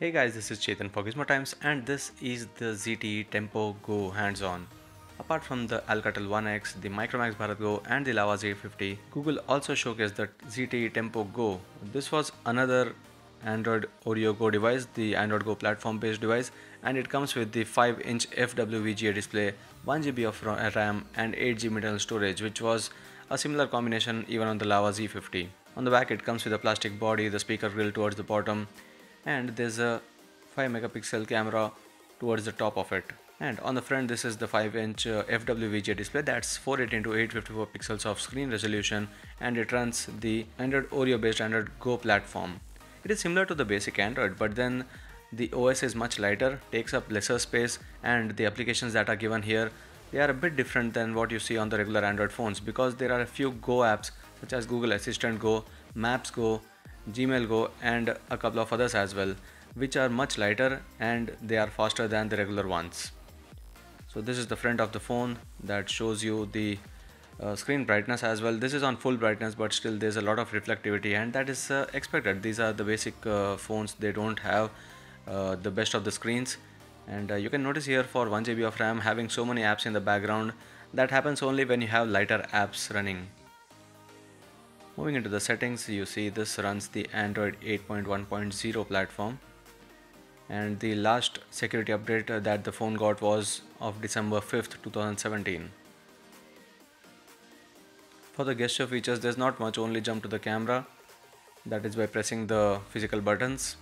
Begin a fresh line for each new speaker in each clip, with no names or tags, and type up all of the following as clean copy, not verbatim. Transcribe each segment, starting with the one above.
Hey guys, this is Chetan for Gizmo Times and this is the ZTE Tempo Go hands-on. Apart from the Alcatel One X, the Micromax Bharat Go and the Lava Z50, Google also showcased the ZTE Tempo Go. This was another Android Oreo Go device, the Android Go platform based device, and it comes with the 5-inch FWVGA display, 1GB of RAM and 8GB internal storage, which was a similar combination even on the Lava Z50. On the back it comes with a plastic body, the speaker grill towards the bottom, and there's a 5 megapixel camera towards the top of it. And on the front this is the 5-inch FWVGA display, that's 480 into 854 pixels of screen resolution, and it runs the Android Oreo based Android Go platform. It is similar to the basic Android, but then the OS is much lighter, takes up lesser space, and the applications that are given here, they are a bit different than what you see on the regular Android phones, because there are a few Go apps such as Google Assistant Go, Maps Go, Gmail Go and a couple of others as well, which are much lighter and they are faster than the regular ones. So this is the front of the phone that shows you the screen brightness as well. This is on full brightness, but still there's a lot of reflectivity, and that is expected. These are the basic phones, they don't have the best of the screens. And you can notice here for 1GB of RAM having so many apps in the background. That happens only when you have lighter apps running. Moving into the settings, you see this runs the Android 8.1.0 platform, and the last security update that the phone got was of December 5th, 2017. For the gesture features, there's not much, only jump to the camera, that is by pressing the physical buttons.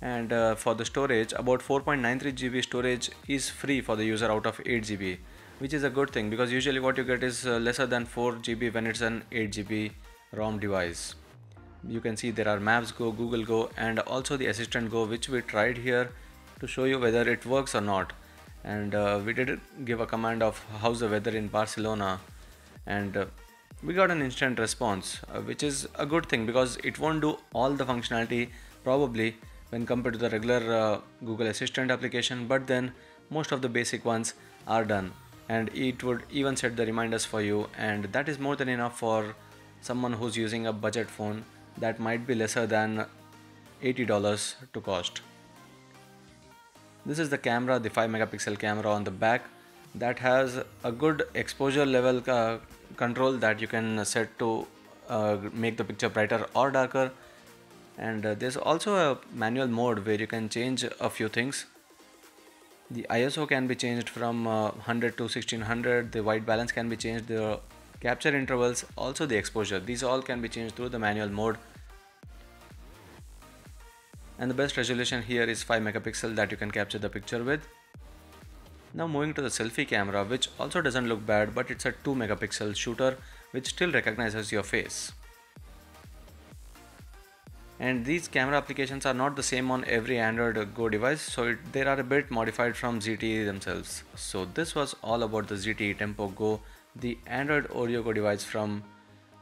And for the storage, about 4.93GB storage is free for the user out of 8GB, which is a good thing, because usually what you get is lesser than 4GB when it's an 8GB ROM device. You can see there are Maps Go, Google Go and also the Assistant Go, which we tried here to show you whether it works or not. And we did give a command of how's the weather in Barcelona, and we got an instant response, which is a good thing because it won't do all the functionality probably when compared to the regular Google Assistant application, but then most of the basic ones are done, and it would even set the reminders for you, and that is more than enough for someone who's using a budget phone that might be lesser than $80 to cost. This is the camera, the 5 megapixel camera on the back, that has a good exposure level control that you can set to make the picture brighter or darker. And there's also a manual mode where you can change a few things. The ISO can be changed from 100 to 1600, the white balance can be changed, the capture intervals, also the exposure, these all can be changed through the manual mode. And the best resolution here is 5 megapixel that you can capture the picture with. Now moving to the selfie camera, which also doesn't look bad, but it's a 2 megapixel shooter which still recognizes your face. And these camera applications are not the same on every Android Go device, so they are a bit modified from ZTE themselves. So this was all about the ZTE Tempo Go, the Android Oreo Go device from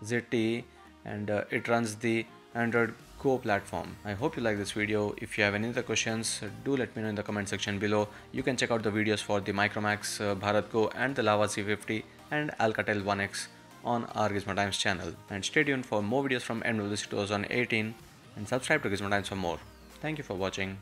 ZTE, and it runs the Android Go platform. I hope you like this video. If you have any other questions, do let me know in the comment section below. You can check out the videos for the Micromax Bharat Go and the Lava Z50 and Alcatel One X on our Gizmo Times channel. And stay tuned for more videos from MWC 2018 and subscribe to Gizmo Times for more. Thank you for watching.